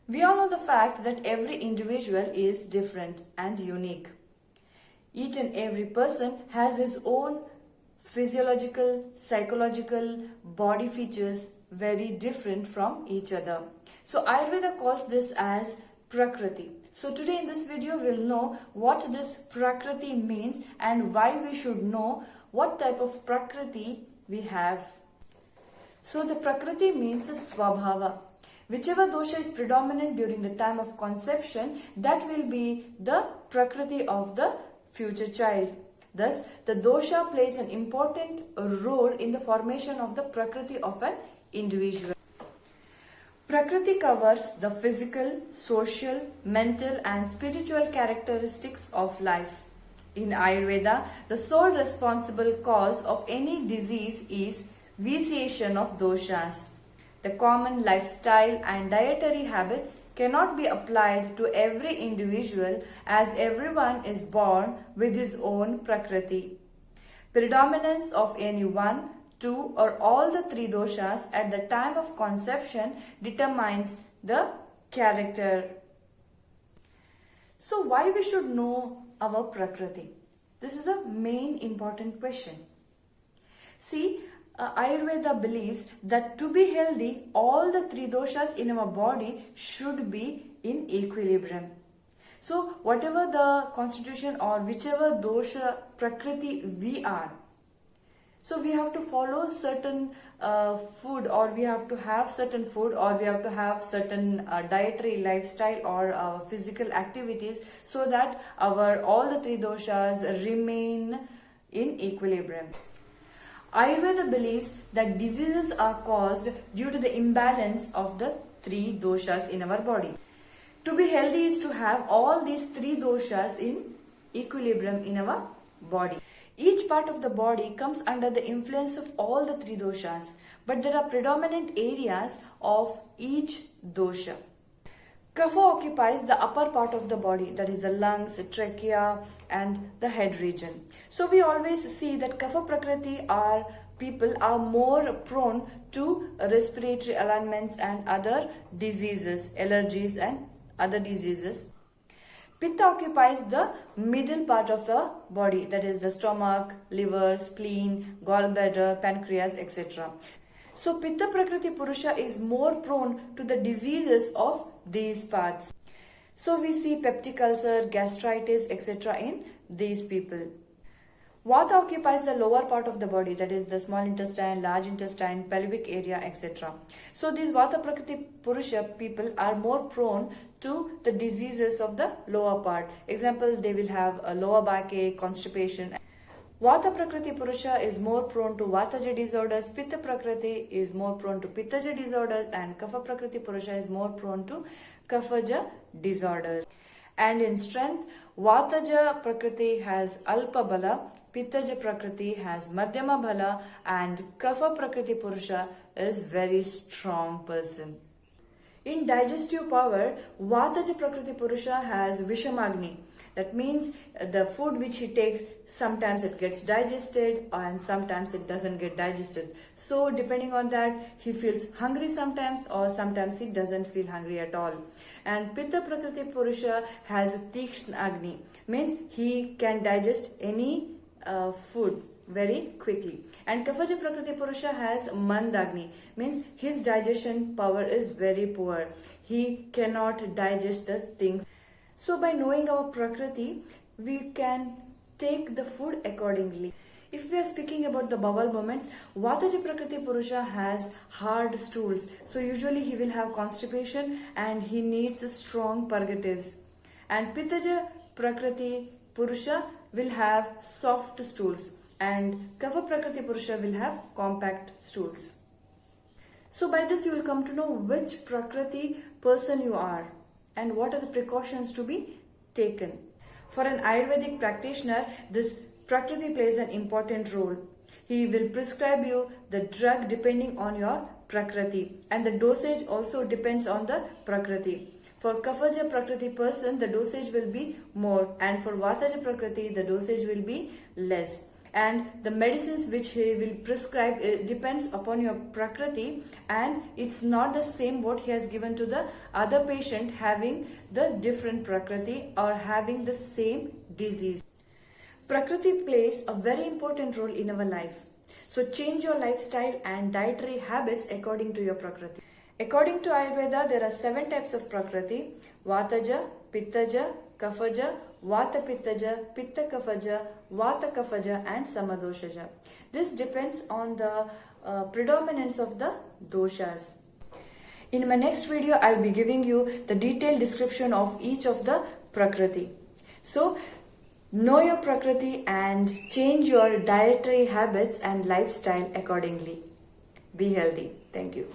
We all know the fact that every individual is different and unique. Each and every person has his own physiological, psychological body features very different from each other. So Ayurveda calls this as Prakriti. So today in this video we'll know what this Prakriti means and why we should know what type of Prakriti we have. So the Prakriti means a Swabhava. Whichever dosha is predominant during the time of conception, that will be the Prakriti of the future child. Thus, the dosha plays an important role in the formation of the Prakriti of an individual. Prakriti covers the physical, social, mental and spiritual characteristics of life. In Ayurveda, the sole responsible cause of any disease is vitiation of doshas. The common lifestyle and dietary habits cannot be applied to every individual as everyone is born with his own Prakriti. Predominance of any one, two or all the three doshas at the time of conception determines the character. So why we should know our Prakriti? This is a main important question. See, Ayurveda believes that to be healthy, all the three doshas in our body should be in equilibrium. So whatever the constitution or whichever dosha Prakriti we are, so we have to follow certain food, or we have to have certain food, or we have to have certain dietary lifestyle or physical activities so that our all the three doshas remain in equilibrium. Ayurveda believes that diseases are caused due to the imbalance of the three doshas in our body. To be healthy is to have all these three doshas in equilibrium in our body. Each part of the body comes under the influence of all the three doshas, but there are predominant areas of each dosha. Kapha occupies the upper part of the body, that is the lungs, the trachea and the head region. So we always see that Kapha Prakriti people are more prone to respiratory ailments and other diseases, allergies and other diseases. Pitta occupies the middle part of the body, that is the stomach, liver, spleen, gallbladder, pancreas, etc. So Pitta Prakriti Purusha is more prone to the diseases of these parts. So we see peptic ulcer, gastritis, etc. in these people. Vata occupies the lower part of the body, that is the small intestine, large intestine, pelvic area, etc. So these Vata Prakriti Purusha people are more prone to the diseases of the lower part. Example, they will have a lower backache, constipation. Vata Prakriti Purusha is more prone to Vataja disorders, Pitta Prakriti is more prone to Pittaja disorders and Kapha Prakriti Purusha is more prone to Kaphaja disorders. And in strength, Vataja Prakriti has Alpa Bala, Pittaja Prakriti has Madhyama Bala and Kapha Prakriti Purusha is very strong person. In digestive power, Vataja Prakriti Purusha has Vishamagni. That means the food which he takes, sometimes it gets digested and sometimes it doesn't get digested. So depending on that, he feels hungry sometimes or sometimes he doesn't feel hungry at all. And Pitta Prakriti Purusha has Tikshna Agni. Means he can digest any food very quickly. And Kaphaja Prakriti Purusha has Mandagni, means his digestion power is very poor. He cannot digest the things. So by knowing our Prakriti, we can take the food accordingly. If we are speaking about the bowel movements, Vataja Prakriti Purusha has hard stools. So usually he will have constipation and he needs strong purgatives. And Pittaja Prakriti Purusha will have soft stools. And Kapha Prakriti Purusha will have compact stools. So by this you will come to know which Prakriti person you are and what are the precautions to be taken. For an Ayurvedic practitioner, this Prakriti plays an important role. He will prescribe you the drug depending on your Prakriti, and the dosage also depends on the Prakriti. For Kaphaja Prakriti person, the dosage will be more, and for Vataja Prakriti, the dosage will be less. and the medicines which he will prescribe depends upon your prakriti, and it's not the same what he has given to the other patient having the different prakriti or having the same disease. Prakriti plays a very important role in our life. So change your lifestyle and dietary habits according to your prakriti. According to Ayurveda, there are 7 types of prakriti: Vataja, Pittaja, Kafaja, Vata Pittaja, Pitta Kafaja, Vata Kafaja and Samadoshaja. This depends on the predominance of the doshas. In my next video, I'll be giving you the detailed description of each of the prakriti. So, know your prakriti and change your dietary habits and lifestyle accordingly. Be healthy. Thank you.